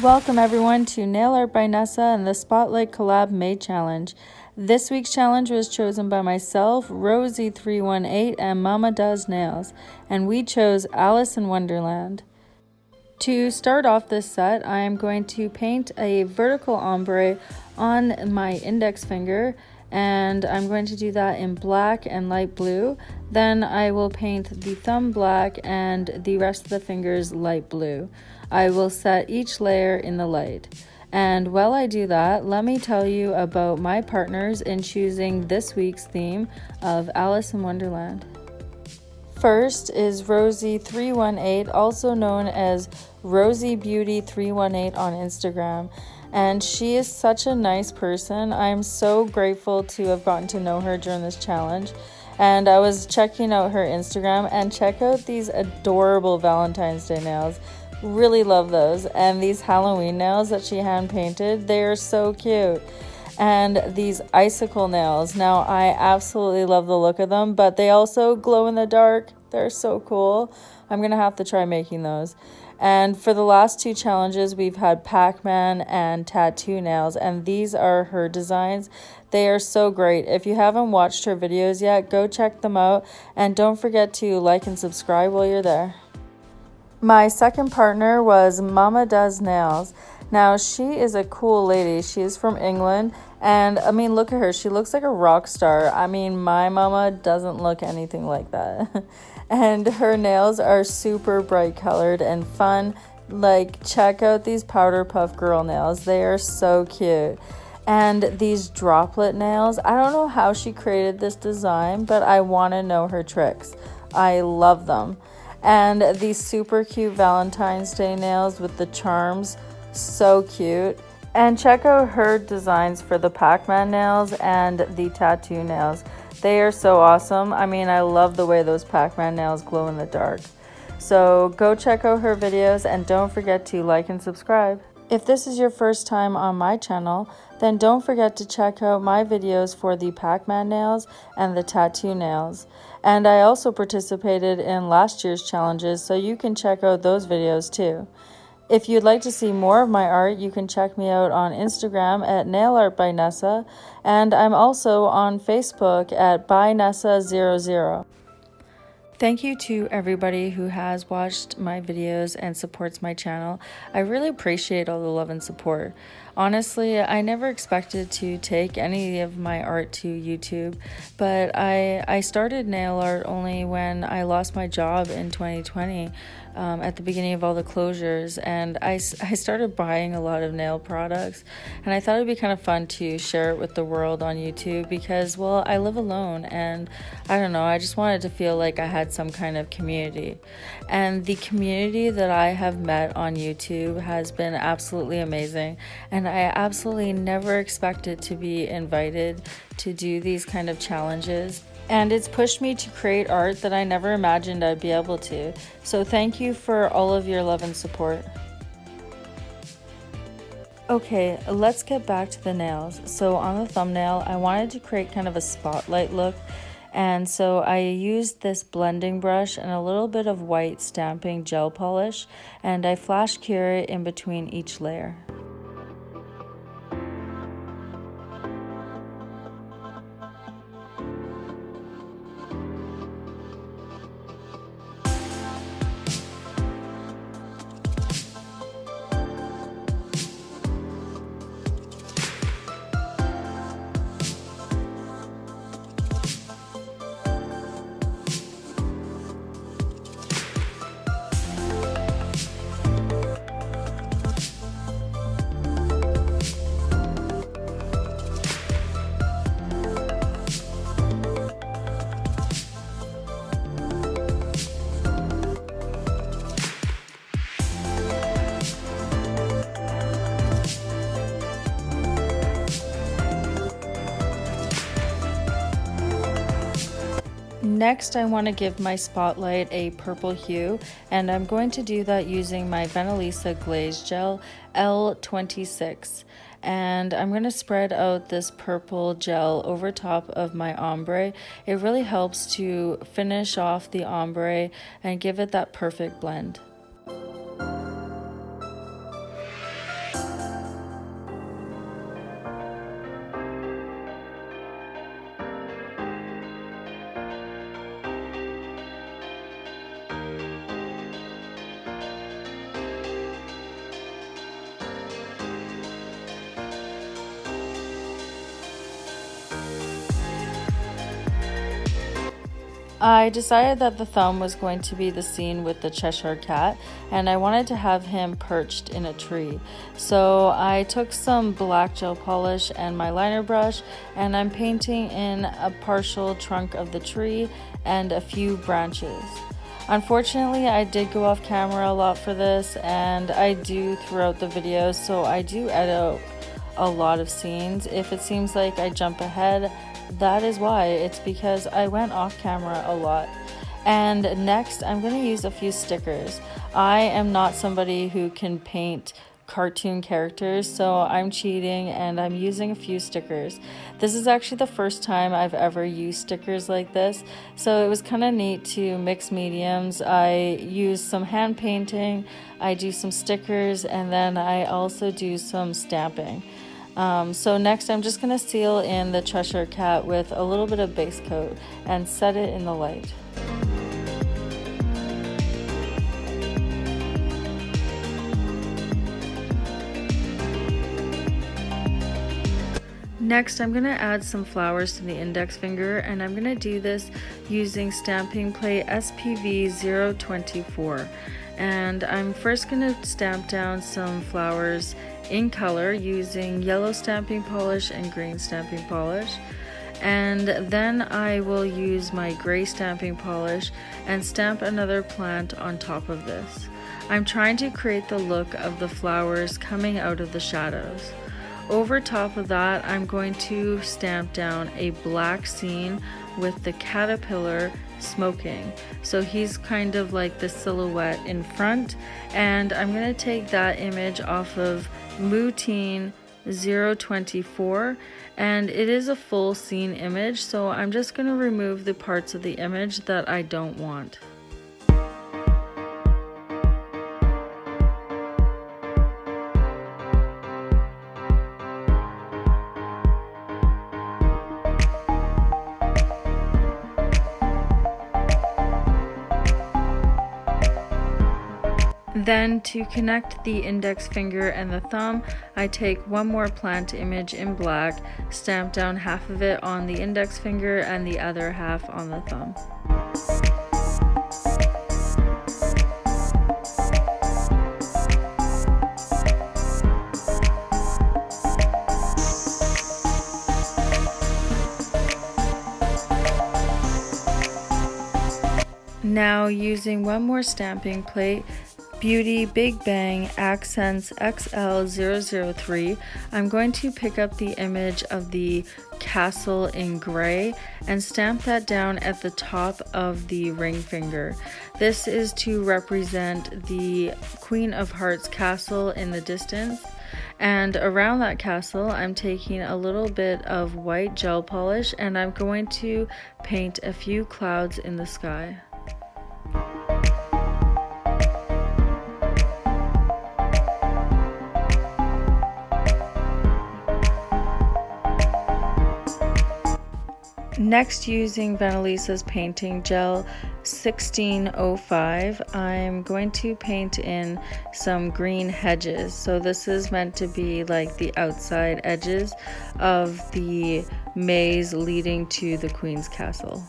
Welcome everyone to Nail Art by Nessa and the Spotlight Collab May challenge. This week's challenge was chosen by myself, Rosie318, and Mama Does Nails, and we chose Alice in Wonderland. To start off this set, I am going to paint a vertical ombre on my index finger, and I'm going to do that in black and light blue. Then I will paint the thumb black and the rest of the fingers light blue. I will set each layer in the light. And while I do that, let me tell you about my partners in choosing this week's theme of Alice in Wonderland. First is Rosie318, also known as Rosie Beauty 318 on Instagram. And she is such a nice person. I'm so grateful to have gotten to know her during this challenge. And I was checking out her Instagram, and check out these adorable Valentine's Day nails. Really love those. And these Halloween nails that she hand painted, they are so cute. And these icicle nails, now I absolutely love the look of them, but they also glow in the dark. They're so cool. I'm gonna have to try making those. And for the last two challenges, we've had Pac-Man and tattoo nails, and these are her designs. They are so great. If you haven't watched her videos yet, go check them out, and don't forget to like and subscribe while you're there. My second partner was Mama Does Nails. Now, she is a cool lady. She is from England, and I mean, look at her. She looks like a rock star. I mean, my mama doesn't look anything like that. And her nails are super bright colored and fun. Like, check out these powder puff girl nails. They are so cute. And these droplet nails, I don't know how she created this design, but I want to know her tricks. I love them. And these super cute Valentine's Day nails with the charms, so cute. And check out her designs for the Pac-Man nails and the tattoo nails. They are so awesome. I mean, I love the way those Pac-Man nails glow in the dark. So go check out her videos, and don't forget to like and subscribe. If this is your first time on my channel, then don't forget to check out my videos for the Pac-Man nails and the tattoo nails. And I also participated in last year's challenges, so you can check out those videos too. If you'd like to see more of my art, you can check me out on Instagram at Nail Art by Nessa, and I'm also on Facebook at ByNessa00. Thank you to everybody who has watched my videos and supports my channel. I really appreciate all the love and support. Honestly, I never expected to take any of my art to YouTube, but I started nail art only when I lost my job in 2020. At the beginning of all the closures, and I started buying a lot of nail products, and I thought it'd be kind of fun to share it with the world on YouTube because, well, I live alone, and I don't know, I just wanted to feel like I had some kind of community. And the community that I have met on YouTube has been absolutely amazing, and I absolutely never expected to be invited to do these kind of challenges. And it's pushed me to create art that I never imagined I'd be able to. So thank you for all of your love and support. Okay, let's get back to the nails. So on the thumbnail, I wanted to create kind of a spotlight look. And so I used this blending brush and a little bit of white stamping gel polish, and I flash cure it in between each layer. Next, I want to give my spotlight a purple hue, and I'm going to do that using my Venalisa Glaze Gel L26. And I'm going to spread out this purple gel over top of my ombre. It really helps to finish off the ombre and give it that perfect blend. I decided that the thumb was going to be the scene with the Cheshire Cat, and I wanted to have him perched in a tree. So I took some black gel polish and my liner brush, and I'm painting in a partial trunk of the tree and a few branches. Unfortunately, I did go off camera a lot for this, and I do throughout the videos, so I do edit a lot of scenes. If it seems like I jump ahead, that is why. It's because I went off camera a lot. And next, I'm going to use a few stickers. I am not somebody who can paint cartoon characters, so I'm cheating and I'm using a few stickers. This is actually the first time I've ever used stickers like this, so it was kind of neat to mix mediums. I use some hand painting, I do some stickers, and then I also do some stamping. So next I'm just going to seal in the Cheshire Cat with a little bit of base coat and set it in the light. Next, I'm going to add some flowers to the index finger, and I'm going to do this using stamping plate SPV 024. And I'm first going to stamp down some flowers in color using yellow stamping polish and green stamping polish. And then I will use my gray stamping polish and stamp another plant on top of this. I'm trying to create the look of the flowers coming out of the shadows. Over top of that, I'm going to stamp down a black scene with the caterpillar smoking. So he's kind of like the silhouette in front, and I'm going to take that image off of Moutine 024, and it is a full scene image, so I'm just going to remove the parts of the image that I don't want. Then to connect the index finger and the thumb, I take one more plant image in black, stamp down half of it on the index finger and the other half on the thumb. Now using one more stamping plate, Beauty Big Bang Accents XL003, I'm going to pick up the image of the castle in gray and stamp that down at the top of the ring finger. This is to represent the Queen of Hearts castle in the distance. And around that castle, I'm taking a little bit of white gel polish and I'm going to paint a few clouds in the sky. Next, using Vanellisa's painting gel 1605, I'm going to paint in some green hedges. So this is meant to be like the outside edges of the maze leading to the Queen's Castle.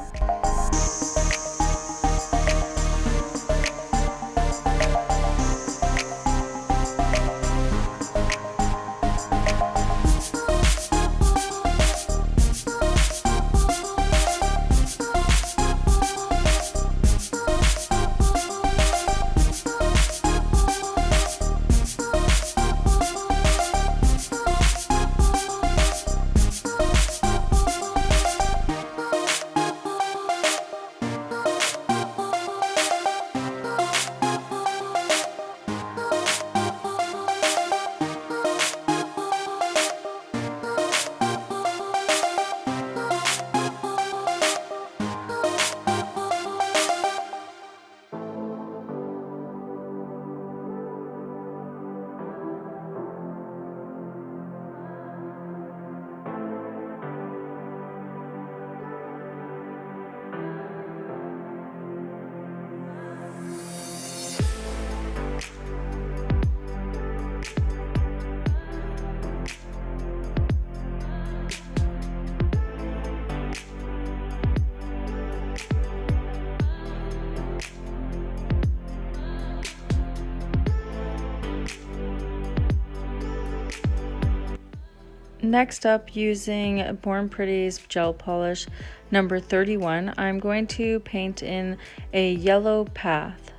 Next up, using Born Pretty's gel polish number 31, I'm going to paint in a yellow path.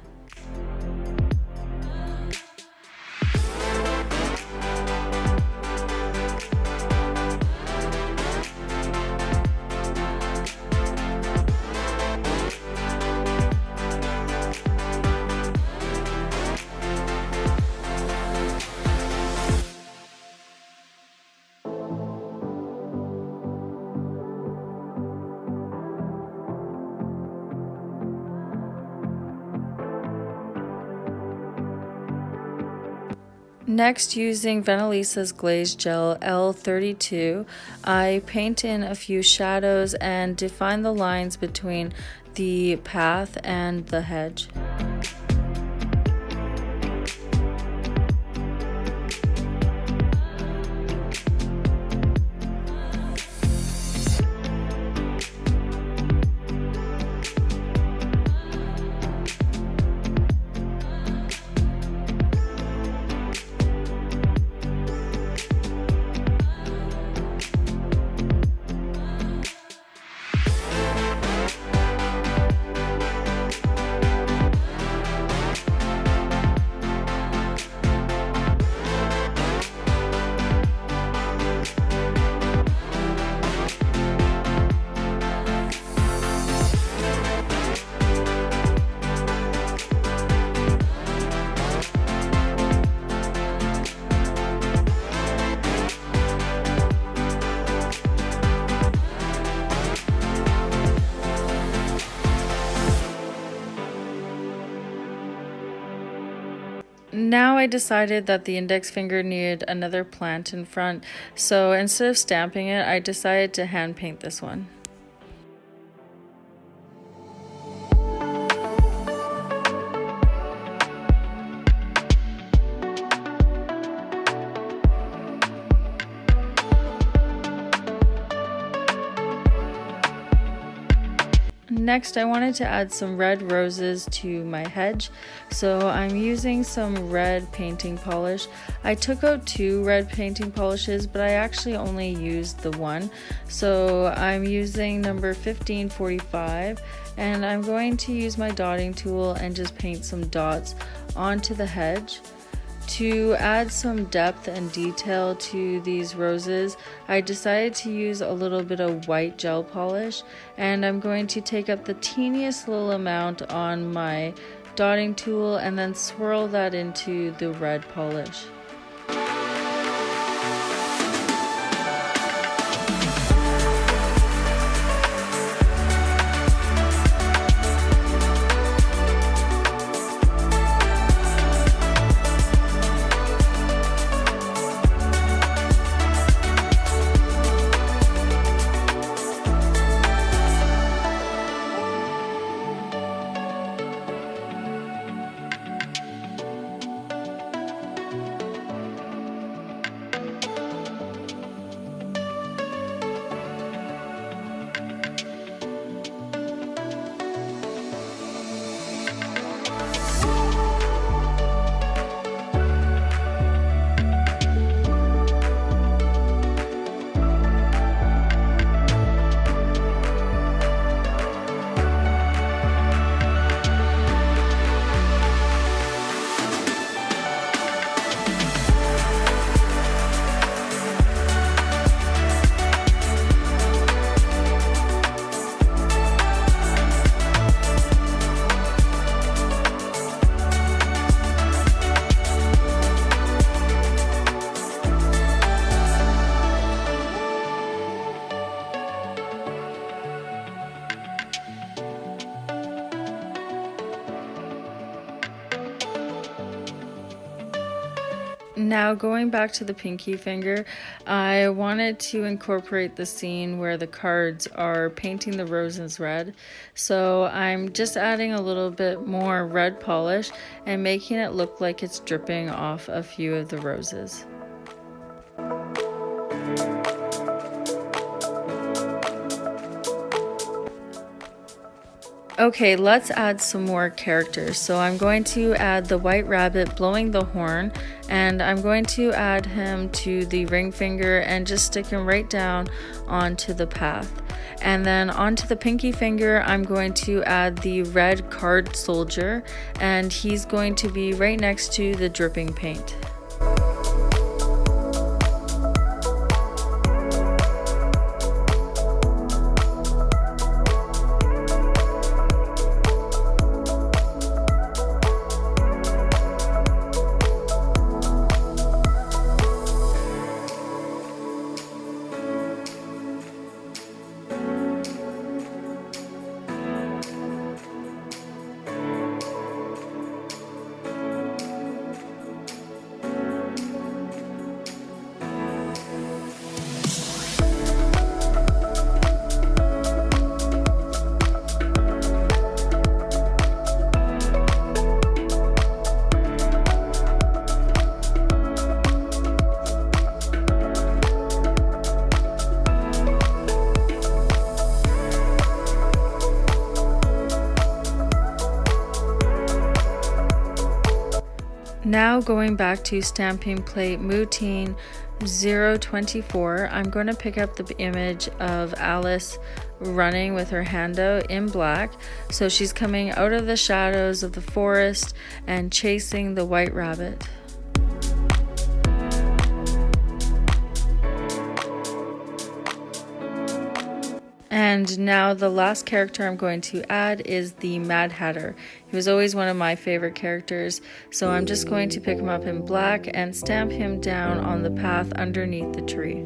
Next, using Venelisa's Glaze Gel L32, I paint in a few shadows and define the lines between the path and the hedge. Now I decided that the index finger needed another plant in front, so instead of stamping it, I decided to hand paint this one. Next, I wanted to add some red roses to my hedge, so I'm using some red painting polish. I took out 2 red painting polishes, but I actually only used the one, so I'm using number 1545, and I'm going to use my dotting tool and just paint some dots onto the hedge. To add some depth and detail to these roses, I decided to use a little bit of white gel polish, and I'm going to take up the teeniest little amount on my dotting tool and then swirl that into the red polish. Now going back to the pinky finger, I wanted to incorporate the scene where the cards are painting the roses red. So I'm just adding a little bit more red polish and making it look like it's dripping off a few of the roses. Okay, let's add some more characters. So I'm going to add the white rabbit blowing the horn, and I'm going to add him to the ring finger and just stick him right down onto the path. And then onto the pinky finger, I'm going to add the red card soldier, and he's going to be right next to the dripping paint. Now going back to stamping plate Mootine 024, I'm going to pick up the image of Alice running with her hand out in black. So she's coming out of the shadows of the forest and chasing the white rabbit. And now the last character I'm going to add is the Mad Hatter. He was always one of my favorite characters, so I'm just going to pick him up in black and stamp him down on the path underneath the tree.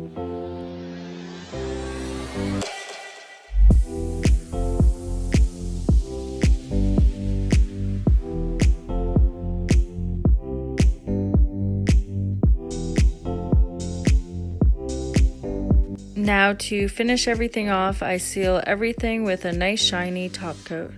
Now to finish everything off, I seal everything with a nice shiny top coat.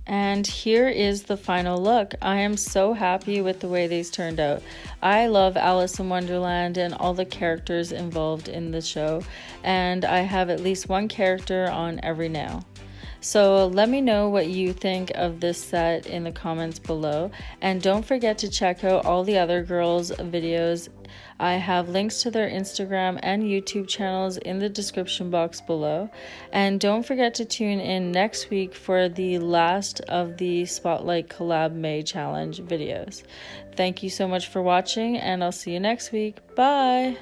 And here is the final look. I am so happy with the way these turned out. I love Alice in Wonderland and all the characters involved in the show, and I have at least one character on every nail. So let me know what you think of this set in the comments below, and don't forget to check out all the other girls' videos. I have links to their Instagram and YouTube channels in the description box below. And don't forget to tune in next week for the last of the Spotlight Collab May challenge videos. Thank you so much for watching, and I'll see you next week. Bye!